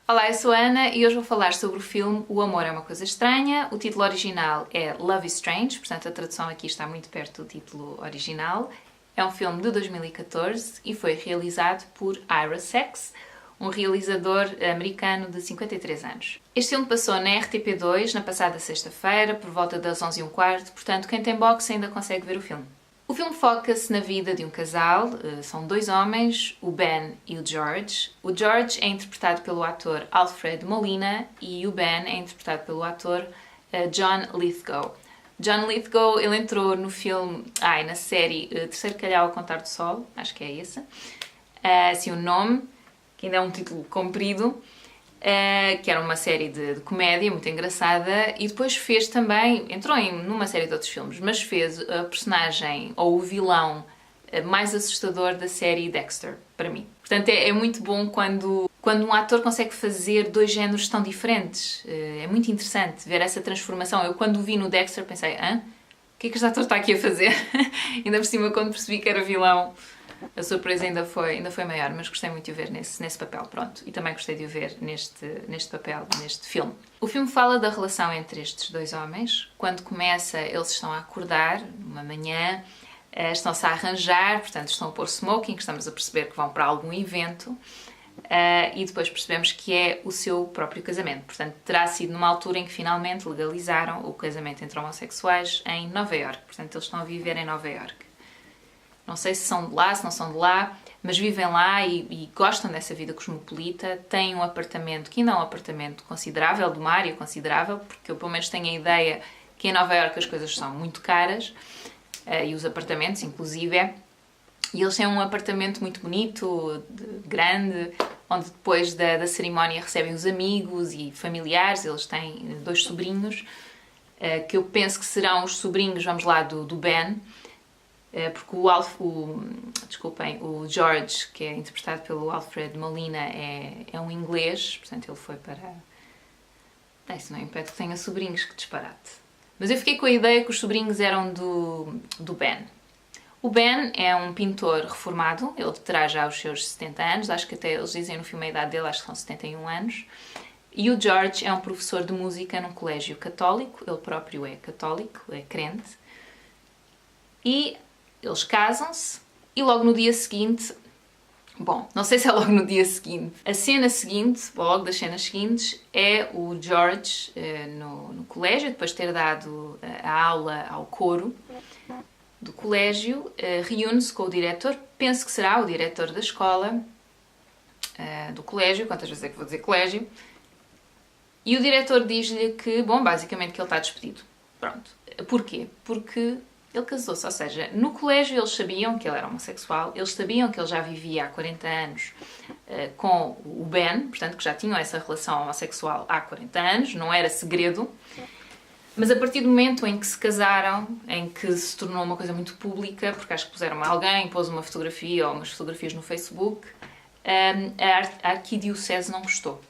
Olá, eu sou a Ana e hoje vou falar sobre o filme O Amor é uma Coisa Estranha. O título original é Love is Strange, portanto a tradução aqui está muito perto do título original. É um filme de 2014 e foi realizado por Ira Sachs, um realizador americano de 53 anos. Este filme passou na RTP2 na passada sexta-feira, por volta das 11h15, portanto quem tem box ainda consegue ver o filme. O filme foca-se na vida de um casal, são dois homens, o Ben e o George. O George é interpretado pelo ator Alfred Molina e o Ben é interpretado pelo ator John Lithgow. John Lithgow, ele entrou no filme, na série Terceiro Calhau ao Contar do Sol, acho que é esse, assim o nome, que ainda é um título comprido, que era uma série de comédia muito engraçada, e depois fez também, entrou numa série de outros filmes, mas fez a personagem ou o vilão mais assustador da série Dexter, para mim. Portanto, é muito bom quando um ator consegue fazer dois géneros tão diferentes. É muito interessante ver essa transformação. Eu, quando o vi no Dexter, pensei, o que é que este ator está aqui a fazer? Ainda por cima, quando percebi que era vilão, a surpresa ainda foi maior, mas gostei muito de o ver nesse papel, pronto. E também gostei de o ver neste papel, neste filme. O filme fala da relação entre estes dois homens. Quando começa, eles estão a acordar, uma manhã, estão-se a arranjar, portanto estão a pôr smoking, estamos a perceber que vão para algum evento, e depois percebemos que é o seu próprio casamento. Portanto, terá sido numa altura em que finalmente legalizaram o casamento entre homossexuais em Nova Iorque. Portanto, eles estão a viver em Nova Iorque. Não sei se são de lá, se não são de lá, mas vivem lá e gostam dessa vida cosmopolita. Têm um apartamento que ainda é um apartamento considerável, de uma área considerável, porque eu pelo menos tenho a ideia que em Nova Iorque as coisas são muito caras, e os apartamentos, inclusive. E eles têm um apartamento muito bonito, grande, onde depois da cerimónia recebem os amigos e familiares. Eles têm dois sobrinhos, que eu penso que serão os sobrinhos, vamos lá, do Ben. Porque o George, que é interpretado pelo Alfred Molina, é um inglês, portanto ele foi para... Isso não impede que tenha sobrinhos, que disparate. Mas eu fiquei com a ideia que os sobrinhos eram do Ben. O Ben é um pintor reformado, ele terá já os seus 70 anos, acho que até eles dizem no filme a idade dele, acho que são 71 anos. E o George é um professor de música num colégio católico, ele próprio é católico, é crente. E eles casam-se e logo no dia seguinte, não sei se é logo no dia seguinte, a cena seguinte, ou logo das cenas seguintes, é o George no colégio, depois de ter dado a aula ao coro do colégio, reúne-se com o diretor, penso que será o diretor da escola, do colégio, quantas vezes é que vou dizer colégio, e o diretor diz-lhe que, basicamente que ele está despedido. Pronto. Porquê? Porque ele casou-se, ou seja, no colégio eles sabiam que ele era homossexual, eles sabiam que ele já vivia há 40 anos com o Ben, portanto que já tinham essa relação homossexual há 40 anos, não era segredo, mas a partir do momento em que se casaram, em que se tornou uma coisa muito pública, porque acho que puseram alguém, pôs uma fotografia ou umas fotografias no Facebook, a arquidiocese não gostou.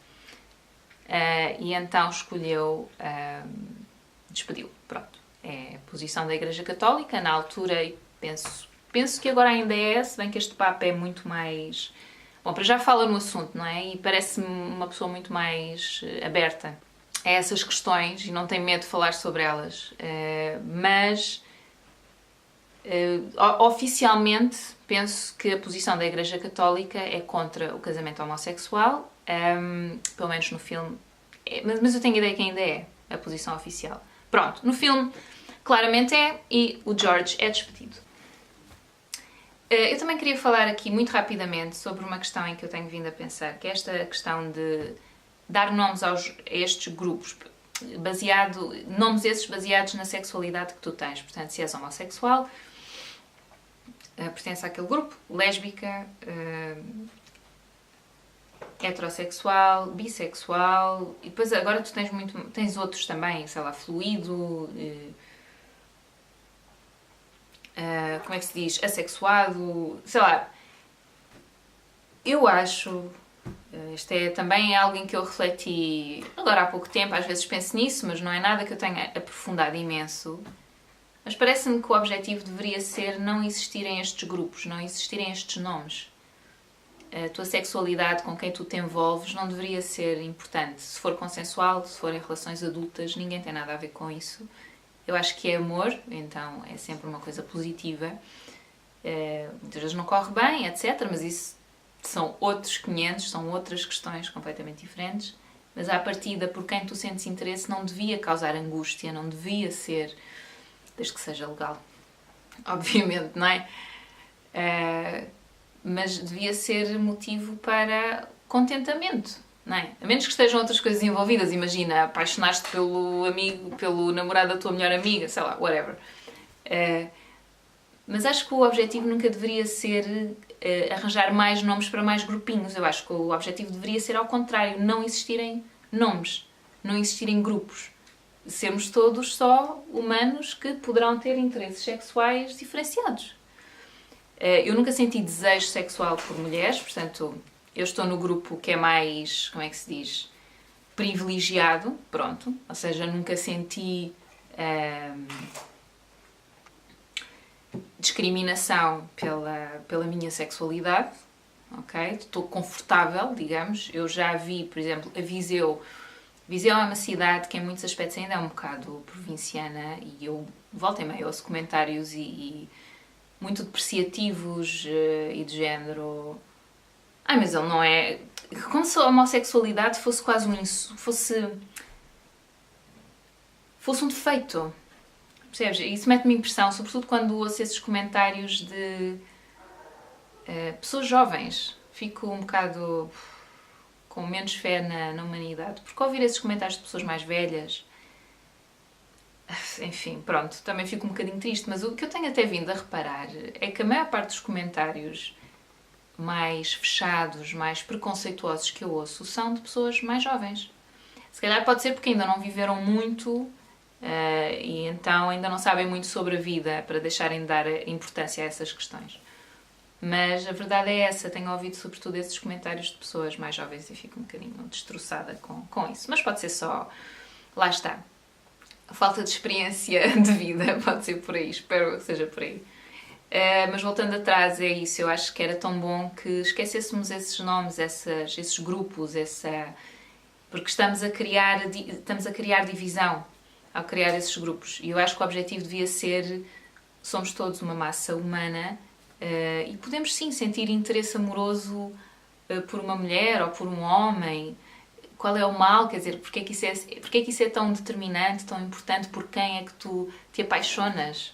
E então escolheu, despediu, pronto. É a posição da Igreja Católica, na altura, e penso que agora ainda é, se bem que este Papa é muito mais... para já fala no assunto, não é? E parece-me uma pessoa muito mais aberta a essas questões e não tem medo de falar sobre elas. Mas, oficialmente, penso que a posição da Igreja Católica é contra o casamento homossexual, pelo menos no filme, mas eu tenho a ideia que ainda é a posição oficial. Pronto, no filme claramente é, e o George é despedido. Eu também queria falar aqui muito rapidamente sobre uma questão em que eu tenho vindo a pensar, que é esta questão de dar nomes a estes grupos, nomes esses baseados na sexualidade que tu tens. Portanto, se és homossexual, pertence àquele grupo, lésbica, heterossexual, bissexual, e depois agora tu tens outros também, sei lá, fluido, como é que se diz, assexuado, sei lá. Eu acho, isto também é algo em que eu refleti agora há pouco tempo, às vezes penso nisso, mas não é nada que eu tenha aprofundado imenso, mas parece-me que o objetivo deveria ser não existirem estes grupos, não existirem estes nomes. a tua sexualidade com quem tu te envolves não deveria ser importante. Se for consensual, se for em relações adultas, ninguém tem nada a ver com isso. Eu acho que é amor, então é sempre uma coisa positiva. Muitas vezes não corre bem, etc. Mas isso são outros 500, são outras questões completamente diferentes. Mas à partida, por quem tu sentes interesse, não devia causar angústia, não devia ser, desde que seja legal, obviamente, não é? Mas devia ser motivo para contentamento, não é? A menos que estejam outras coisas envolvidas. Imagina, apaixonaste pelo amigo, pelo namorado da tua melhor amiga, sei lá, whatever. Mas acho que o objetivo nunca deveria ser arranjar mais nomes para mais grupinhos. Eu acho que o objetivo deveria ser ao contrário, não existirem nomes, não existirem grupos. Sermos todos só humanos que poderão ter interesses sexuais diferenciados. Eu nunca senti desejo sexual por mulheres, portanto, eu estou no grupo que é mais, como é que se diz, privilegiado, pronto. Ou seja, nunca senti discriminação pela minha sexualidade, ok? Estou confortável, digamos. Eu já vi, por exemplo, a Viseu. Viseu é uma cidade que em muitos aspectos ainda é um bocado provinciana e eu volto e meio ouço comentários e muito depreciativos e de género... Ai, mas ele não é... Como se a homossexualidade fosse quase fosse um defeito. Percebes? Isso mete-me impressão, sobretudo quando ouço esses comentários de pessoas jovens. Fico um bocado com menos fé na humanidade. Porque ouvir esses comentários de pessoas mais velhas... Enfim, pronto, também fico um bocadinho triste, mas o que eu tenho até vindo a reparar é que a maior parte dos comentários mais fechados, mais preconceituosos que eu ouço são de pessoas mais jovens. Se calhar pode ser porque ainda não viveram muito e então ainda não sabem muito sobre a vida para deixarem de dar importância a essas questões. Mas a verdade é essa, tenho ouvido sobretudo esses comentários de pessoas mais jovens e fico um bocadinho destroçada com isso. Mas pode ser só... Lá está. A falta de experiência de vida, pode ser por aí, espero que seja por aí. Mas voltando atrás, é isso, eu acho que era tão bom que esquecêssemos esses nomes, esses grupos, porque estamos a criar divisão ao criar esses grupos. E eu acho que o objetivo devia ser, somos todos uma massa humana e podemos sim sentir interesse amoroso por uma mulher ou por um homem. Qual é o mal? Quer dizer, porque é que isso é tão determinante, tão importante? Por quem é que tu te apaixonas?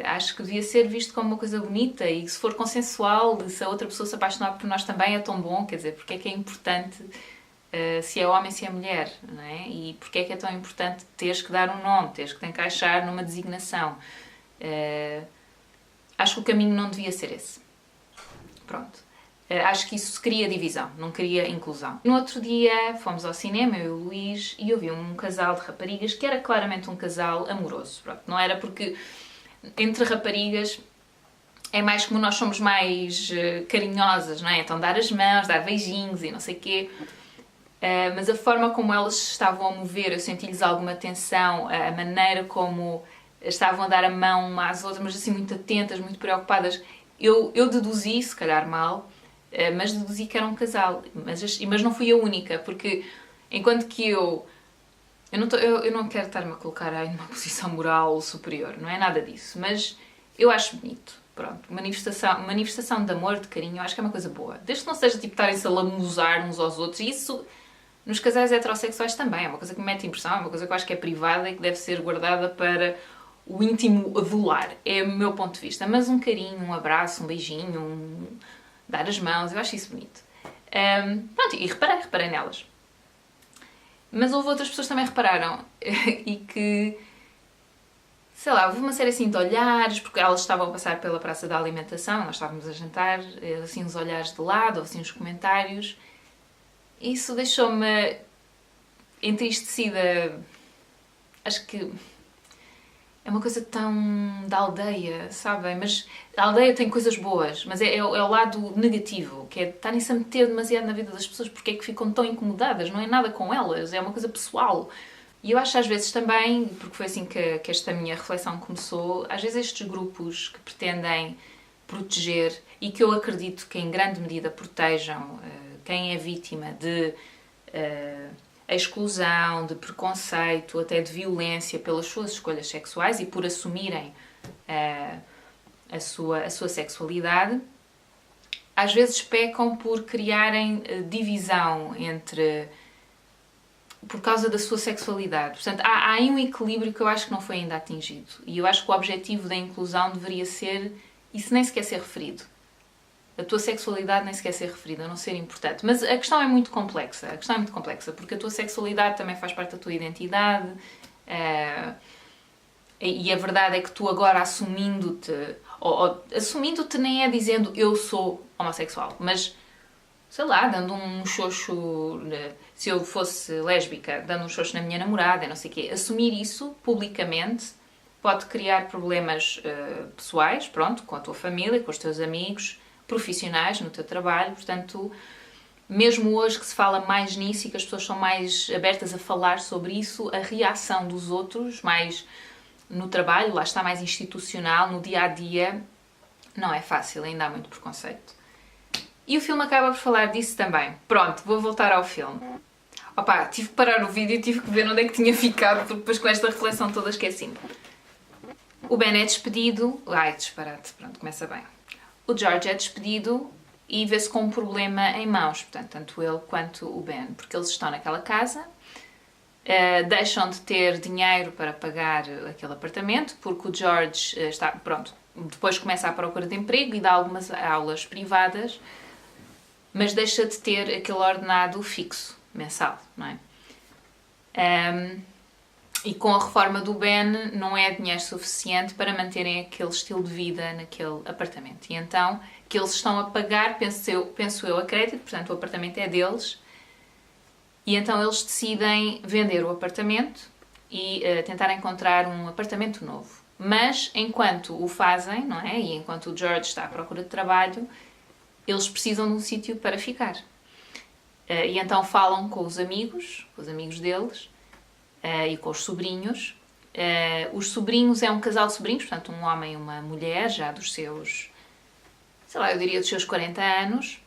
Acho que devia ser visto como uma coisa bonita e se for consensual, se a outra pessoa se apaixonar por nós também é tão bom. Quer dizer, porque é que é importante se é homem, se é mulher, não é? E porque é que é tão importante teres que dar um nome, teres que te encaixar numa designação? Acho que o caminho não devia ser esse. Pronto. Acho que isso cria divisão, não cria inclusão. No outro dia fomos ao cinema, eu e o Luís, e eu vi um casal de raparigas que era claramente um casal amoroso. Pronto, não era porque entre raparigas é mais como nós somos mais carinhosas, não é? Então dar as mãos, dar beijinhos e não sei o quê. Mas a forma como elas se estavam a mover, eu senti-lhes alguma tensão, a maneira como estavam a dar a mão umas às outras, mas assim muito atentas, muito preocupadas. Eu deduzi, se calhar mal, mas deduzi que era um casal. Mas não fui a única, porque enquanto que eu não quero estar-me a colocar aí numa posição moral superior, não é nada disso, mas eu acho bonito. Pronto, manifestação de amor, de carinho, eu acho que é uma coisa boa. Desde que não seja tipo estarem-se a lamuzar uns aos outros, e isso nos casais heterossexuais também, é uma coisa que me mete impressão, é uma coisa que eu acho que é privada e que deve ser guardada para o íntimo do lar, é o meu ponto de vista. Mas um carinho, um abraço, um beijinho, dar as mãos, eu acho isso bonito. Pronto, e reparei nelas. Mas houve outras pessoas que também repararam e que, sei lá, houve uma série assim de olhares, porque elas estavam a passar pela praça da alimentação, nós estávamos a jantar, assim uns olhares de lado, assim uns comentários. Isso deixou-me entristecida. Acho que é uma coisa tão da aldeia, sabem? Mas a aldeia tem coisas boas, mas é o lado negativo, que é estarem-se a meter demasiado na vida das pessoas, porque é que ficam tão incomodadas, não é nada com elas, é uma coisa pessoal. E eu acho às vezes também, porque foi assim que esta minha reflexão começou, às vezes estes grupos que pretendem proteger e que eu acredito que em grande medida protejam quem é vítima de exclusão, de preconceito, até de violência pelas suas escolhas sexuais e por assumirem a sua sexualidade, às vezes pecam por criarem divisão por causa da sua sexualidade. Portanto, há aí um equilíbrio que eu acho que não foi ainda atingido. E eu acho que o objetivo da inclusão deveria ser isso nem sequer ser referido. A tua sexualidade nem sequer ser referida, a não ser importante. Mas a questão é muito complexa. A questão é muito complexa, porque a tua sexualidade também faz parte da tua identidade. E a verdade é que tu agora assumindo-te... assumindo-te nem é dizendo eu sou homossexual, mas... sei lá, dando um xoxo, se eu fosse lésbica, dando um xoxo na minha namorada, não sei o quê. Assumir isso publicamente pode criar problemas pessoais, pronto, com a tua família, com os teus amigos, profissionais, no teu trabalho. Portanto, mesmo hoje que se fala mais nisso e que as pessoas são mais abertas a falar sobre isso, a reação dos outros, mais no trabalho, lá está, mais institucional, no dia-a-dia, não é fácil, ainda há muito preconceito. E o filme acaba por falar disso também. Pronto, vou voltar ao filme. Opa, tive que parar o vídeo e tive que ver onde é que tinha ficado, porque depois com esta reflexão toda esqueci-me. O Ben é despedido... Ai, disparate, pronto, começa bem. O George é despedido e vê-se com um problema em mãos, portanto, tanto ele quanto o Ben, porque eles estão naquela casa, deixam de ter dinheiro para pagar aquele apartamento, porque o George está... Pronto, depois começa à procura de emprego e dá algumas aulas privadas, mas deixa de ter aquele ordenado fixo, mensal, não é? E com a reforma do Ben não é dinheiro suficiente para manterem aquele estilo de vida naquele apartamento. E então, que eles estão a pagar, penso eu, a crédito, portanto o apartamento é deles, e então eles decidem vender o apartamento e tentar encontrar um apartamento novo. Mas, enquanto o fazem, não é? E enquanto o George está à procura de trabalho, eles precisam de um sítio para ficar. E então falam com os amigos deles, e com os sobrinhos. Os sobrinhos é um casal de sobrinhos, portanto um homem e uma mulher, já dos seus, sei lá, eu diria dos seus 40 anos.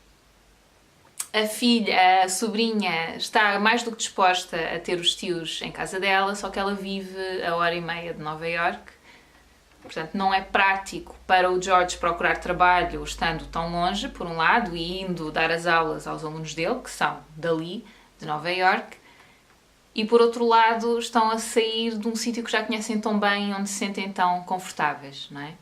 A sobrinha, está mais do que disposta a ter os tios em casa dela, só que ela vive a 1h30 de Nova Iorque. Portanto, não é prático para o George procurar trabalho estando tão longe, por um lado, e indo dar as aulas aos alunos dele, que são dali, de Nova Iorque, e por outro lado estão a sair de um sítio que já conhecem tão bem, onde se sentem tão confortáveis, não é?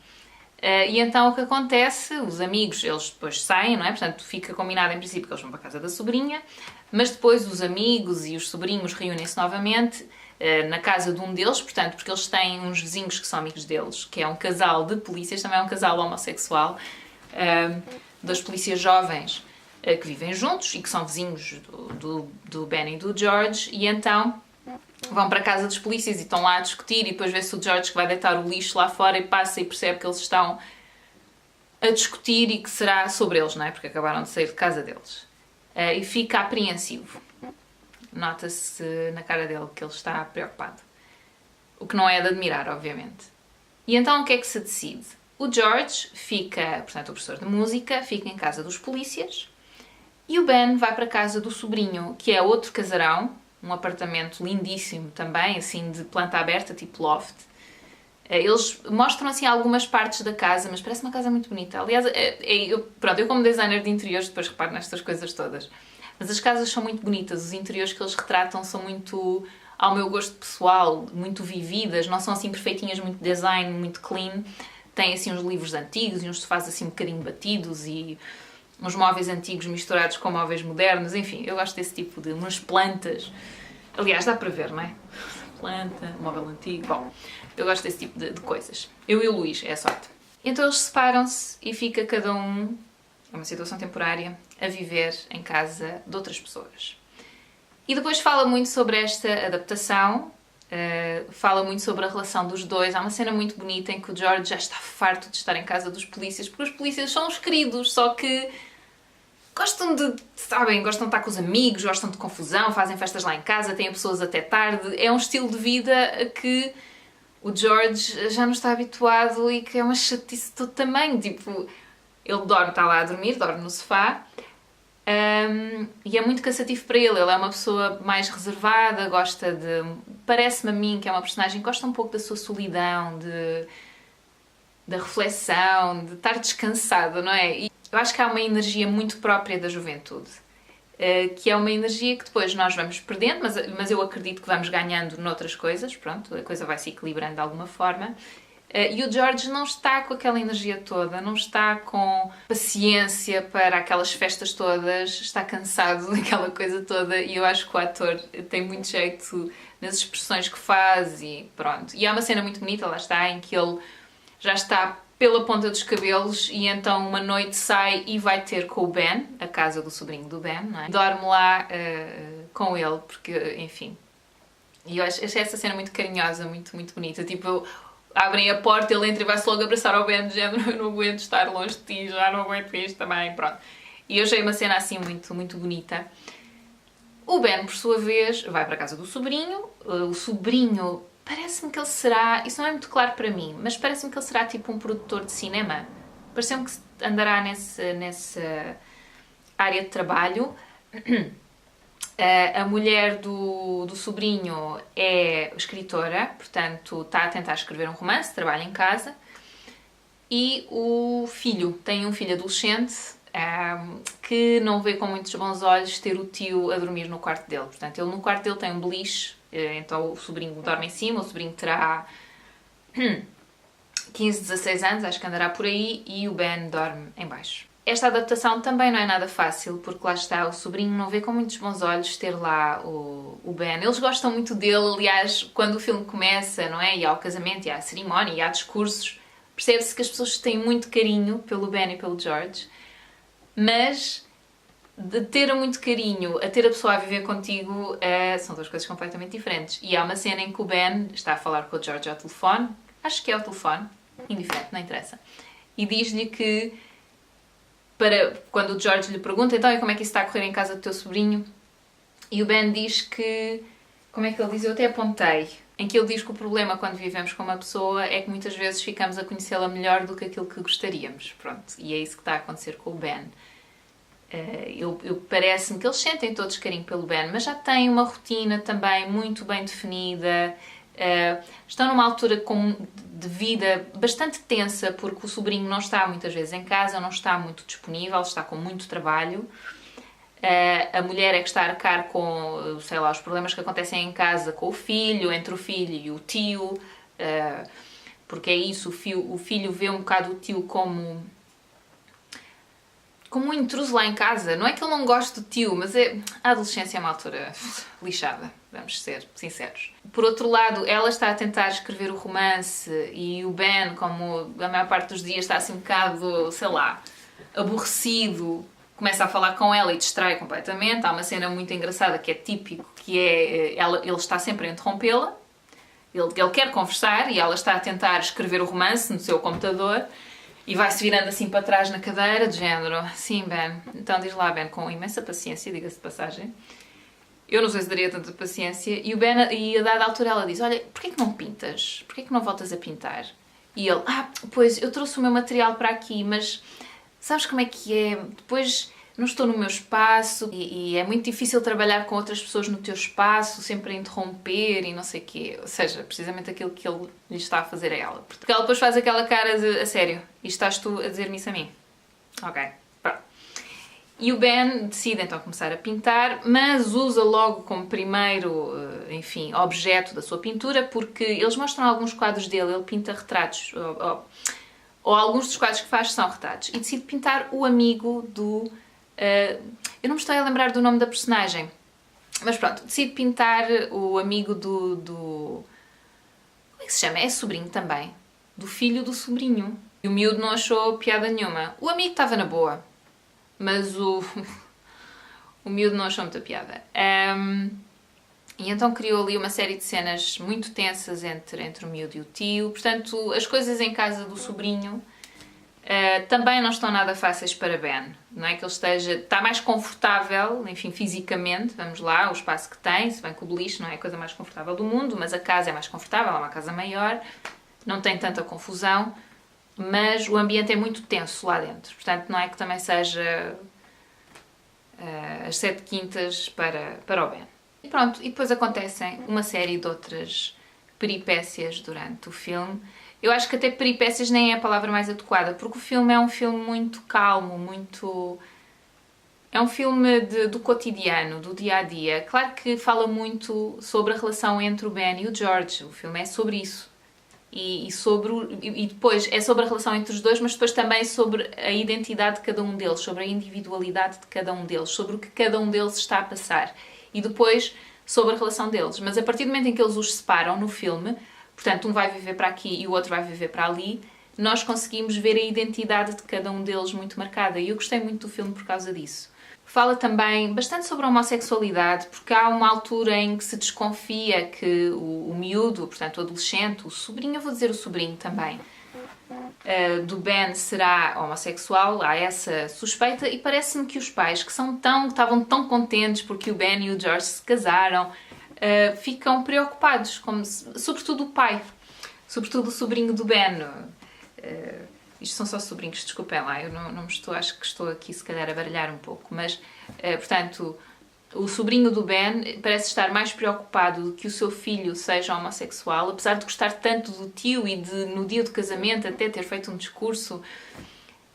E então o que acontece, os amigos, eles depois saem, não é? Portanto, fica combinado em princípio que eles vão para a casa da sobrinha, mas depois os amigos e os sobrinhos reúnem-se novamente na casa de um deles, portanto, porque eles têm uns vizinhos que são amigos deles, que é um casal de polícias, também é um casal homossexual, das polícias jovens que vivem juntos e que são vizinhos do Ben e do George, e então vão para a casa dos polícias e estão lá a discutir, e depois vê-se o George que vai deitar o lixo lá fora e passa e percebe que eles estão a discutir e que será sobre eles, não é? Porque acabaram de sair de casa deles. E fica apreensivo. Nota-se na cara dele que ele está preocupado. O que não é de admirar, obviamente. E então o que é que se decide? O George fica, portanto o professor de música, fica em casa dos polícias, e o Ben vai para a casa do sobrinho, que é outro casarão, um apartamento lindíssimo também, assim de planta aberta, tipo loft. Eles mostram assim algumas partes da casa, mas parece uma casa muito bonita. Aliás, eu como designer de interiores depois reparo nestas coisas todas. Mas as casas são muito bonitas, os interiores que eles retratam são muito, ao meu gosto pessoal, muito vividas, não são assim perfeitinhas, muito design, muito clean. Tem assim uns livros antigos e uns sofás assim um bocadinho batidos e uns móveis antigos misturados com móveis modernos, enfim, eu gosto desse tipo de umas plantas. Aliás, dá para ver, não é? Planta, móvel antigo, bom, eu gosto desse tipo de coisas. Eu e o Luís, é a sorte. Então eles separam-se e fica cada um, é uma situação temporária, a viver em casa de outras pessoas. E depois fala muito sobre esta adaptação, fala muito sobre a relação dos dois. Há uma cena muito bonita em que o George já está farto de estar em casa dos polícias, porque os polícias são os queridos, só que gostam de estar com os amigos, gostam de confusão, fazem festas lá em casa, têm pessoas até tarde. É um estilo de vida a que o George já não está habituado e que é uma chatice de todo tamanho. Tipo, ele dorme, está lá a dormir, dorme no sofá. E é muito cansativo para ele. Ele é uma pessoa mais reservada, gosta de... Parece-me a mim que é uma personagem que gosta um pouco da sua solidão, da reflexão, de estar descansado, não é? E eu acho que há uma energia muito própria da juventude, que é uma energia que depois nós vamos perdendo, mas eu acredito que vamos ganhando noutras coisas, pronto, a coisa vai se equilibrando de alguma forma. E o George não está com aquela energia toda, não está com paciência para aquelas festas todas, está cansado daquela coisa toda e eu acho que o ator tem muito jeito nas expressões que faz e pronto. E há uma cena muito bonita, lá está, em que ele já está pela ponta dos cabelos e então uma noite sai e vai ter com o Ben, a casa do sobrinho do Ben, não é? Dorme lá com ele, porque, enfim... E eu achei essa cena muito carinhosa, muito, muito bonita, tipo... Abrem a porta, ele entra e vai-se logo abraçar ao Ben, de género, eu não aguento estar longe de ti, já não aguento isto também, pronto. E eu achei uma cena assim muito, muito bonita. O Ben, por sua vez, vai para a casa do sobrinho. O sobrinho, parece-me que ele será, isso não é muito claro para mim, mas parece-me que ele será tipo um produtor de cinema. Parece-me que andará nessa área de trabalho. A mulher do sobrinho é escritora, portanto está a tentar escrever um romance, trabalha em casa. E o filho, tem um filho adolescente que não vê com muitos bons olhos ter o tio a dormir no quarto dele. Portanto, ele no quarto dele tem um beliche, então o sobrinho dorme em cima, o sobrinho terá 15, 16 anos, acho que andará por aí, e o Ben dorme em baixo. Esta adaptação também não é nada fácil, porque lá está, o sobrinho não vê com muitos bons olhos ter lá o Ben. Eles gostam muito dele, aliás, quando o filme começa, não é? E há o casamento, e há a cerimónia, e há discursos, percebe-se que as pessoas têm muito carinho pelo Ben e pelo George, mas de ter muito carinho a ter a pessoa a viver contigo são duas coisas completamente diferentes. E há uma cena em que o Ben está a falar com o George ao telefone, acho que é ao telefone, indiferente, não interessa, e diz-lhe que quando o George lhe pergunta, então, e como é que isso está a correr em casa do teu sobrinho? E o Ben diz que... Como é que ele diz? Eu até apontei. Em que ele diz que o problema quando vivemos com uma pessoa é que muitas vezes ficamos a conhecê-la melhor do que aquilo que gostaríamos. Pronto. E é isso que está a acontecer com o Ben. Parece-me que eles sentem todos carinho pelo Ben, mas já têm uma rotina também muito bem definida. Estão numa altura de vida bastante tensa, porque o sobrinho não está muitas vezes em casa, não está muito disponível, está com muito trabalho. A mulher é que está a arcar com, sei lá, os problemas que acontecem em casa com o filho, entre o filho e o tio, porque é isso, o filho vê um bocado o tio como um intruso lá em casa. Não é que ele não goste do tio, mas a adolescência é uma altura lixada, vamos ser sinceros. Por outro lado, ela está a tentar escrever o romance e o Ben, como a maior parte dos dias está assim um bocado, sei lá, aborrecido, começa a falar com ela e distrai completamente. Há uma cena muito engraçada que é típico, que é ele está sempre a interrompê-la, ele quer conversar e ela está a tentar escrever o romance no seu computador e vai-se virando assim para trás na cadeira, de género, sim, Ben, então diz lá, Ben, com imensa paciência, diga-se de passagem. Eu não sei se daria tanta paciência. E o Ben, e a dada altura ela diz, olha, porquê que não pintas? Porquê que não voltas a pintar? E ele, pois, eu trouxe o meu material para aqui, mas sabes como é que é? Depois não estou no meu espaço e é muito difícil trabalhar com outras pessoas no teu espaço, sempre a interromper e não sei o quê. Ou seja, precisamente aquilo que ele lhe está a fazer a ela. Porque ela depois faz aquela cara de, a sério, e estás tu a dizer-me isso a mim? Ok, pronto. E o Ben decide então começar a pintar, mas usa logo como primeiro, enfim, objeto da sua pintura, porque eles mostram alguns quadros dele, ele pinta retratos, ou alguns dos quadros que faz são retratos, e decide pintar o amigo do... eu não me estou a lembrar do nome da personagem, mas pronto, decide pintar o amigo do... Como é que se chama? É sobrinho também. Do filho do sobrinho. E o miúdo não achou piada nenhuma. O amigo estava na boa, mas o miúdo não achou muita piada. E então criou ali uma série de cenas muito tensas entre o miúdo e o tio. Portanto, as coisas em casa do sobrinho também não estão nada fáceis para Ben. Não é que ele está mais confortável, enfim, fisicamente, vamos lá, o espaço que tem, se bem que o beliche não é a coisa mais confortável do mundo, mas a casa é mais confortável, é uma casa maior, não tem tanta confusão, mas o ambiente é muito tenso lá dentro. Portanto, não é que também seja as 7 quintas para o Ben. E pronto, e depois acontecem uma série de outras peripécias durante o filme. Eu acho que até peripécias nem é a palavra mais adequada, porque o filme é um filme muito calmo, muito... É um filme do cotidiano, do dia-a-dia. Claro que fala muito sobre a relação entre o Ben e o George. O filme é sobre isso. E depois é sobre a relação entre os dois, mas depois também sobre a identidade de cada um deles, sobre a individualidade de cada um deles, sobre o que cada um deles está a passar. E depois sobre a relação deles. Mas a partir do momento em que eles os separam no filme, portanto, um vai viver para aqui e o outro vai viver para ali, nós conseguimos ver a identidade de cada um deles muito marcada. E eu gostei muito do filme por causa disso. Fala também bastante sobre a homossexualidade, porque há uma altura em que se desconfia que o miúdo, portanto o adolescente, o sobrinho, eu vou dizer o sobrinho também, do Ben será homossexual, há essa suspeita, e parece-me que os pais, que estavam tão contentes porque o Ben e o George se casaram, ficam preocupados, sobretudo o pai, sobretudo o sobrinho do Ben. Isto são só sobrinhos, desculpem lá, eu não estou, acho que estou aqui se calhar a baralhar um pouco, mas, portanto, o sobrinho do Ben parece estar mais preocupado do que o seu filho seja homossexual, apesar de gostar tanto do tio e de, no dia do casamento, até ter feito um discurso.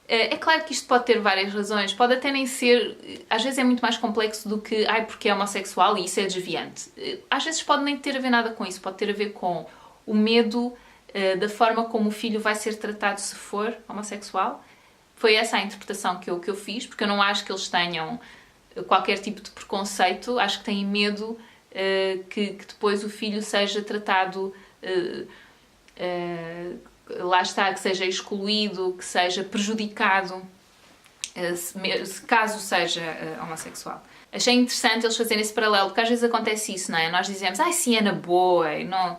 É claro que isto pode ter várias razões, pode até nem ser, às vezes é muito mais complexo do que, porque é homossexual e isso é desviante. Às vezes pode nem ter a ver nada com isso, pode ter a ver com o medo da forma como o filho vai ser tratado se for homossexual. Foi essa a interpretação que eu fiz, porque eu não acho que eles tenham qualquer tipo de preconceito, acho que têm medo que depois o filho seja tratado, lá está, que seja excluído, que seja prejudicado, caso seja homossexual. Achei interessante eles fazerem esse paralelo, porque às vezes acontece isso, não é? Nós dizemos, sim, é na boa, e não...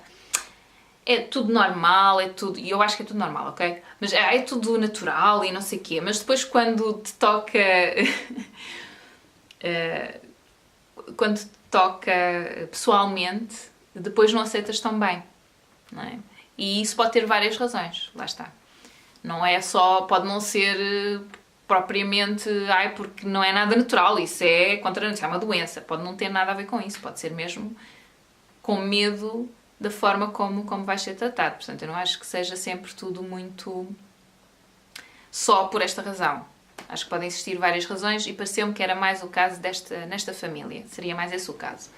É tudo normal, é tudo... E eu acho que é tudo normal, ok? Mas é tudo natural e não sei o quê. Mas depois quando te toca... quando te toca pessoalmente, depois não aceitas tão bem, não é? E isso pode ter várias razões, lá está. Não é só... Pode não ser propriamente... porque não é nada natural, isso é isso é uma doença. Pode não ter nada a ver com isso. Pode ser mesmo com medo da forma como vai ser tratado. Portanto, eu não acho que seja sempre tudo muito só por esta razão. Acho que podem existir várias razões e pareceu-me que era mais o caso nesta família. Seria mais esse o caso.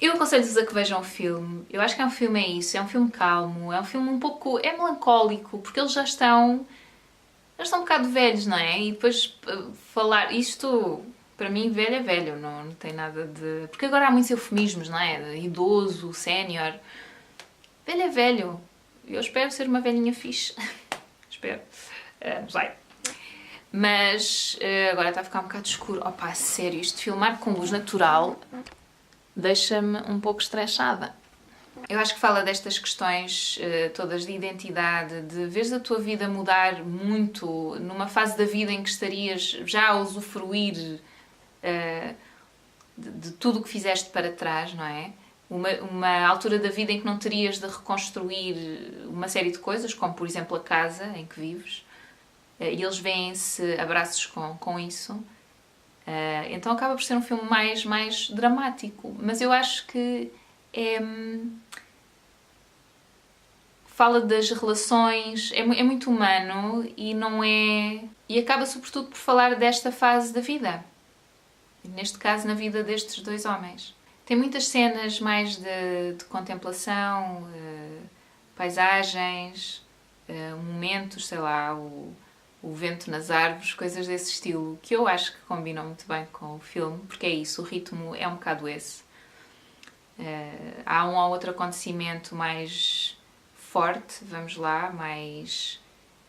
Eu aconselho-vos a que vejam o filme. Eu acho que é isso. É um filme calmo. É um filme um pouco... É melancólico, porque eles já estão um bocado velhos, não é? E depois falar... Isto... Para mim, velho é velho, não tem nada de... Porque agora há muitos eufemismos, não é? De idoso, sénior. Velho é velho. Eu espero ser uma velhinha fixe. Espero. Não sei. Mas agora está a ficar um bocado escuro. Opa, sério, isto de filmar com luz natural deixa-me um pouco estressada. Eu acho que fala destas questões todas de identidade, de veres a tua vida mudar muito numa fase da vida em que estarias já a usufruir de tudo o que fizeste para trás, não é? Uma altura da vida em que não terias de reconstruir uma série de coisas, como por exemplo a casa em que vives, e eles veem-se abraços com isso. Então acaba por ser um filme mais dramático, mas eu acho que fala das relações, é muito humano e não é... E acaba sobretudo por falar desta fase da vida. Neste caso, na vida destes dois homens. Tem muitas cenas mais de contemplação, paisagens, momentos, sei lá, o vento nas árvores, coisas desse estilo, que eu acho que combinam muito bem com o filme, porque é isso, o ritmo é um bocado esse. Há um ou outro acontecimento mais forte, vamos lá, mais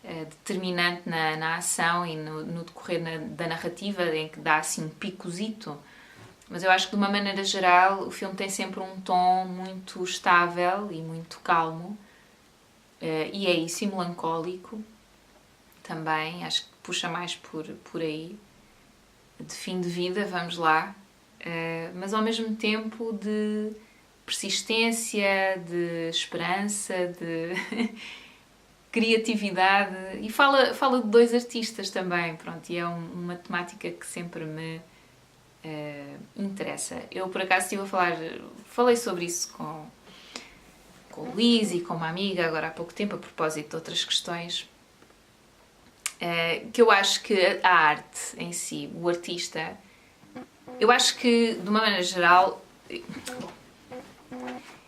determinante na ação e no decorrer da narrativa, em que dá assim um picozito. Mas eu acho que de uma maneira geral o filme tem sempre um tom muito estável e muito calmo, e é isso, e melancólico também, acho que puxa mais por aí, de fim de vida, vamos lá, mas ao mesmo tempo de persistência, de esperança, criatividade, e fala de dois artistas também, pronto, e é uma temática que sempre me interessa. Eu, por acaso, falei sobre isso com o Luís e com uma amiga agora há pouco tempo, a propósito de outras questões, que eu acho que a arte em si, o artista, eu acho que, de uma maneira geral,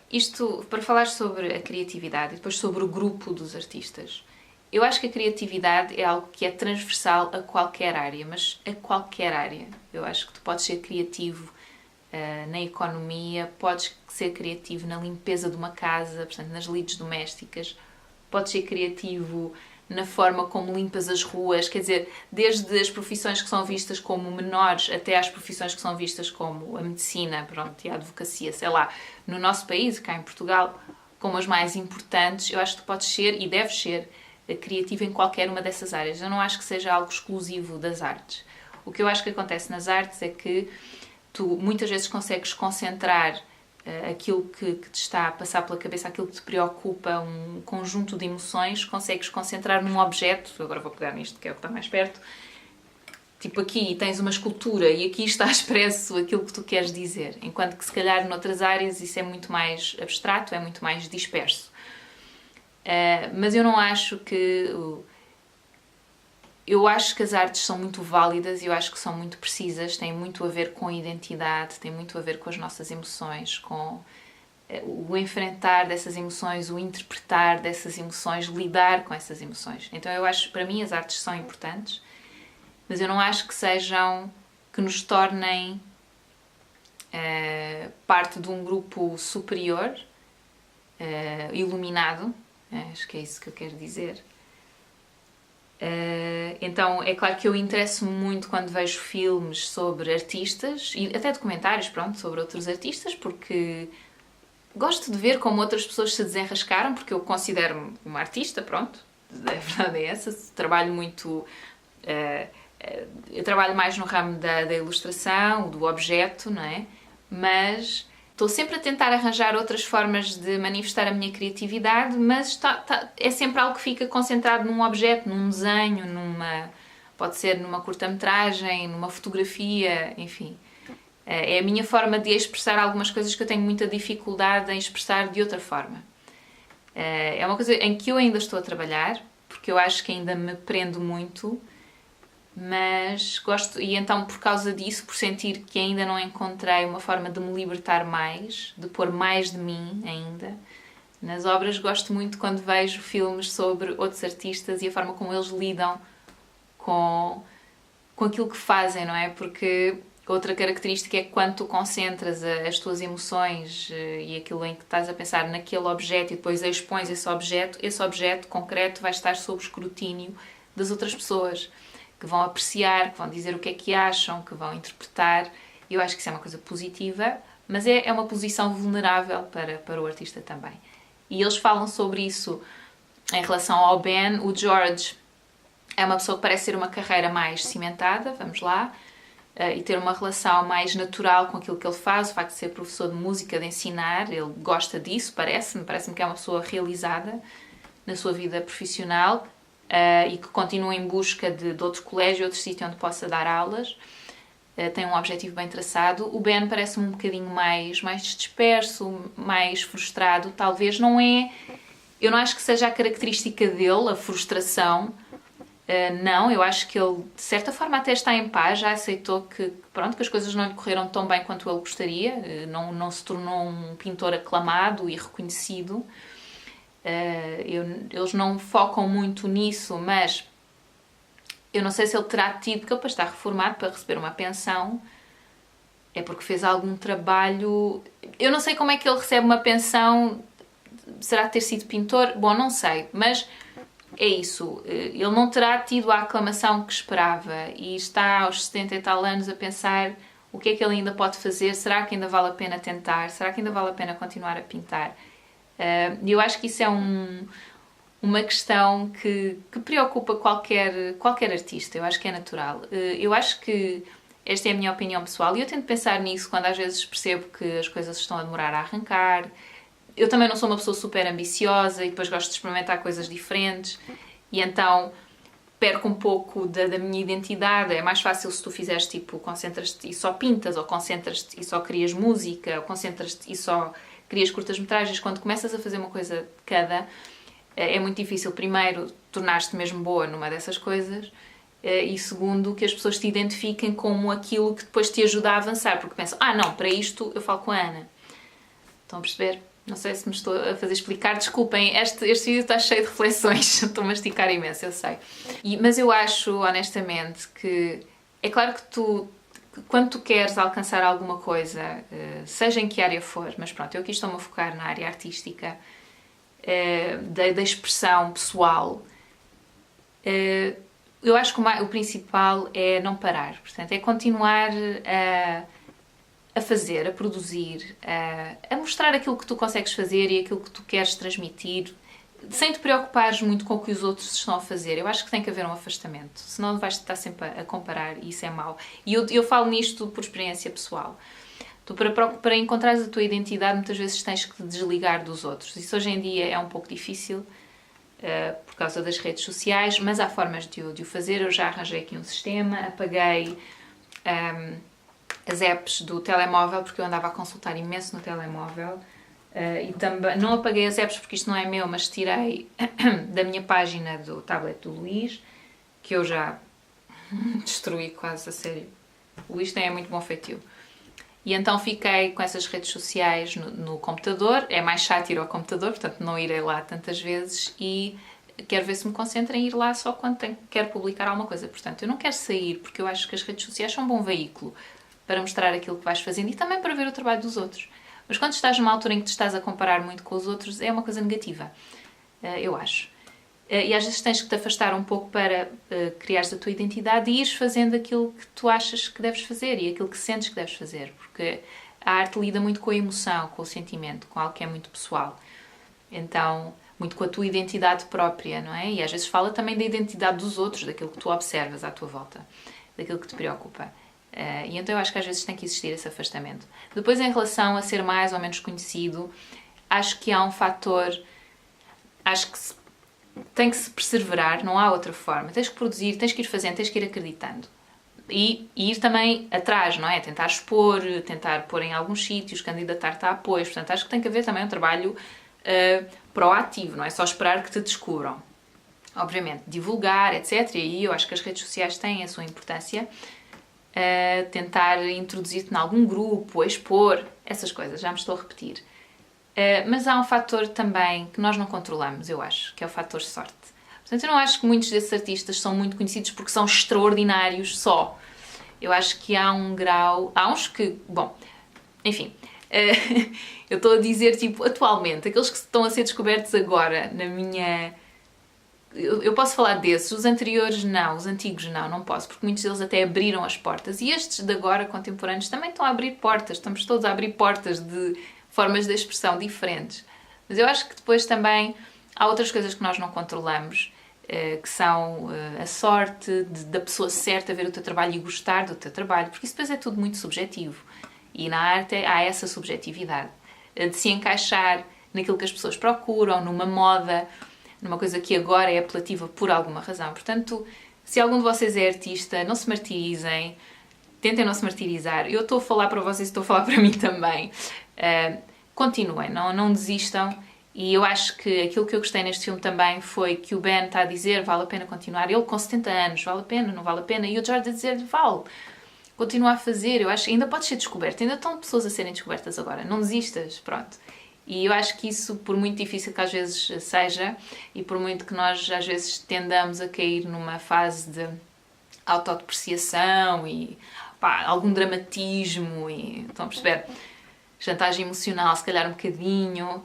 isto para falar sobre a criatividade e depois sobre o grupo dos artistas, eu acho que a criatividade é algo que é transversal a qualquer área, mas a qualquer área. Eu acho que tu podes ser criativo na economia, podes ser criativo na limpeza de uma casa, portanto, nas lides domésticas, podes ser criativo na forma como limpas as ruas, quer dizer, desde as profissões que são vistas como menores até às profissões que são vistas como a medicina, pronto, e a advocacia, sei lá, no nosso país, cá em Portugal, como as mais importantes, eu acho que tu podes ser e deves ser criativo em qualquer uma dessas áreas. Eu não acho que seja algo exclusivo das artes. O que eu acho que acontece nas artes é que tu muitas vezes consegues concentrar aquilo que te está a passar pela cabeça, aquilo que te preocupa, um conjunto de emoções, consegues concentrar num objeto. Agora vou pegar nisto, que é o que está mais perto. Tipo, aqui tens uma escultura e aqui está expresso aquilo que tu queres dizer. Enquanto que, se calhar, noutras áreas isso é muito mais abstrato, é muito mais disperso. Mas eu não acho que... Eu acho que as artes são muito válidas e eu acho que são muito precisas, têm muito a ver com a identidade, têm muito a ver com as nossas emoções, com o enfrentar dessas emoções, o interpretar dessas emoções, lidar com essas emoções. Então eu acho, para mim, as artes são importantes, mas eu não acho que sejam, que nos tornem parte de um grupo superior, iluminado, acho que é isso que eu quero dizer. Então é claro que eu interesso-me muito quando vejo filmes sobre artistas e até documentários, pronto, sobre outros artistas, porque gosto de ver como outras pessoas se desenrascaram, porque eu considero-me uma artista, pronto, a verdade é essa. Trabalho muito, eu trabalho mais no ramo da ilustração, do objeto, não é? Mas estou sempre a tentar arranjar outras formas de manifestar a minha criatividade, mas é sempre algo que fica concentrado num objeto, num desenho, pode ser numa curta-metragem, numa fotografia, enfim. É a minha forma de expressar algumas coisas que eu tenho muita dificuldade em expressar de outra forma. É uma coisa em que eu ainda estou a trabalhar, porque eu acho que ainda me prendo muito, mas gosto, e então por causa disso, por sentir que ainda não encontrei uma forma de me libertar mais, de pôr mais de mim ainda nas obras, gosto muito quando vejo filmes sobre outros artistas e a forma como eles lidam com aquilo que fazem, não é? Porque outra característica é que quando tu concentras as tuas emoções e aquilo em que estás a pensar naquele objeto e depois expões esse objeto concreto vai estar sob escrutínio das outras pessoas, que vão apreciar, que vão dizer o que é que acham, que vão interpretar. Eu acho que isso é uma coisa positiva, mas é uma posição vulnerável para o artista também. E eles falam sobre isso em relação ao Ben. O George é uma pessoa que parece ter uma carreira mais cimentada, vamos lá, e ter uma relação mais natural com aquilo que ele faz, o facto de ser professor de música, de ensinar, ele gosta disso, parece-me que é uma pessoa realizada na sua vida profissional, e que continua em busca de outro colégio, outro sítio onde possa dar aulas. Tem um objetivo bem traçado. O Ben parece-me um bocadinho mais disperso, mais frustrado. Talvez não é... Eu não acho que seja a característica dele, a frustração. Não, eu acho que ele, de certa forma, até está em paz. Já aceitou que as coisas não lhe correram tão bem quanto ele gostaria. Não se tornou um pintor aclamado e reconhecido. Eles não focam muito nisso, mas eu não sei se ele terá tido, porque ele para estar reformado, para receber uma pensão, é porque fez algum trabalho. Eu não sei como é que ele recebe uma pensão, será ter sido pintor? Bom, não sei, mas é isso. Ele não terá tido a aclamação que esperava e está aos 70 e tal anos a pensar o que é que ele ainda pode fazer, será que ainda vale a pena tentar, será que ainda vale a pena continuar a pintar? E eu acho que isso é uma questão que preocupa qualquer artista, eu acho que é natural. Eu acho que esta é a minha opinião pessoal e eu tento pensar nisso quando às vezes percebo que as coisas estão a demorar a arrancar. eu também não sou uma pessoa super ambiciosa e depois gosto de experimentar coisas diferentes e então perco um pouco da minha identidade. É mais fácil se tu fizeres tipo, concentras-te e só pintas, ou concentras-te e só crias música, ou concentras-te e só crias curtas-metragens. Quando começas a fazer uma coisa de cada, é muito difícil, primeiro, tornar-te mesmo boa numa dessas coisas e segundo, que as pessoas te identifiquem como aquilo que depois te ajuda a avançar, porque pensam, não, para isto eu falo com a Ana. Estão a perceber? Não sei se me estou a fazer explicar, desculpem, este vídeo está cheio de reflexões, estou a masticar imenso, eu sei. Mas eu acho, honestamente, que é claro que quando tu queres alcançar alguma coisa, seja em que área for, mas pronto, eu aqui estou-me a focar na área artística, da expressão pessoal, eu acho que o principal é não parar, portanto, é continuar a fazer, a produzir, a mostrar aquilo que tu consegues fazer e aquilo que tu queres transmitir, sem te preocupares muito com o que os outros estão a fazer. Eu acho que tem que haver um afastamento, senão vais estar sempre a comparar e isso é mau. E eu falo nisto por experiência pessoal. Tu, para encontrares a tua identidade, muitas vezes tens que te desligar dos outros. Isso hoje em dia é um pouco difícil, por causa das redes sociais, mas há formas de o fazer. Eu já arranjei aqui um sistema, apaguei as apps do telemóvel, porque eu andava a consultar imenso no telemóvel, e também não apaguei as apps porque isto não é meu, mas tirei da minha página do tablet do Luís, que eu já destruí quase, a sério. O Luís tem muito bom feitio. E então fiquei com essas redes sociais no computador. É mais chato ir ao computador, portanto não irei lá tantas vezes e quero ver se me concentro em ir lá só quando quero publicar alguma coisa. Portanto, eu não quero sair porque eu acho que as redes sociais são um bom veículo para mostrar aquilo que vais fazendo e também para ver o trabalho dos outros. Mas quando estás numa altura em que te estás a comparar muito com os outros, é uma coisa negativa, eu acho. E às vezes tens que te afastar um pouco para criares a tua identidade e ires fazendo aquilo que tu achas que deves fazer e aquilo que sentes que deves fazer, porque a arte lida muito com a emoção, com o sentimento, com algo que é muito pessoal. Então, muito com a tua identidade própria, não é? E às vezes fala também da identidade dos outros, daquilo que tu observas à tua volta, daquilo que te preocupa. E então eu acho que às vezes tem que existir esse afastamento. Depois, em relação a ser mais ou menos conhecido, acho que há um fator... Acho que tem que se perseverar, não há outra forma. Tens que produzir, tens que ir fazendo, tens que ir acreditando. E ir também atrás, não é? Tentar expor, tentar pôr em alguns sítios, candidatar-te a apoios. Portanto, acho que tem que haver também um trabalho proativo, não é só esperar que te descubram. Obviamente, divulgar, etc. E aí eu acho que as redes sociais têm a sua importância. Tentar introduzir-te em algum grupo, expor, essas coisas, já me estou a repetir. Mas há um fator também que nós não controlamos, eu acho, que é o fator sorte. Portanto, eu não acho que muitos desses artistas são muito conhecidos porque são extraordinários só. Eu acho que há um grau... Há uns que... Bom, enfim... eu estou a dizer, tipo, atualmente, aqueles que estão a ser descobertos agora, na minha... Eu posso falar desses, os anteriores não, os antigos não posso, porque muitos deles até abriram as portas. E estes de agora, contemporâneos, também estão a abrir portas, estamos todos a abrir portas de formas de expressão diferentes. Mas eu acho que depois também há outras coisas que nós não controlamos, que são a sorte da pessoa certa ver o teu trabalho e gostar do teu trabalho, porque isso depois é tudo muito subjetivo. E na arte há essa subjetividade, de se encaixar naquilo que as pessoas procuram, numa moda, numa coisa que agora é apelativa por alguma razão. Portanto, se algum de vocês é artista, não se martirizem, tentem não se martirizar. Eu estou a falar para vocês e estou a falar para mim também. Continuem, não desistam. E eu acho que aquilo que eu gostei neste filme também foi que o Ben está a dizer vale a pena continuar. Ele com 70 anos, vale a pena, não vale a pena? E o George a dizer vale. Continua a fazer, eu acho que ainda pode ser descoberto. Ainda estão pessoas a serem descobertas agora. Não desistas, pronto. E eu acho que isso, por muito difícil que às vezes seja, e por muito que nós às vezes tendamos a cair numa fase de autodepreciação e algum dramatismo, e estão a perceber? Chantagem emocional, se calhar um bocadinho.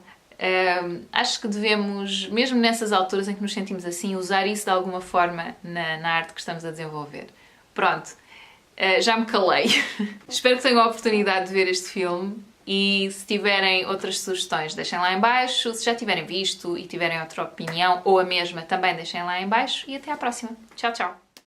Acho que devemos, mesmo nessas alturas em que nos sentimos assim, usar isso de alguma forma na arte que estamos a desenvolver. Pronto, já me calei. Espero que tenham a oportunidade de ver este filme. E se tiverem outras sugestões, deixem lá em baixo. Se já tiverem visto e tiverem outra opinião ou a mesma, também deixem lá em baixo. E até à próxima. Tchau, tchau!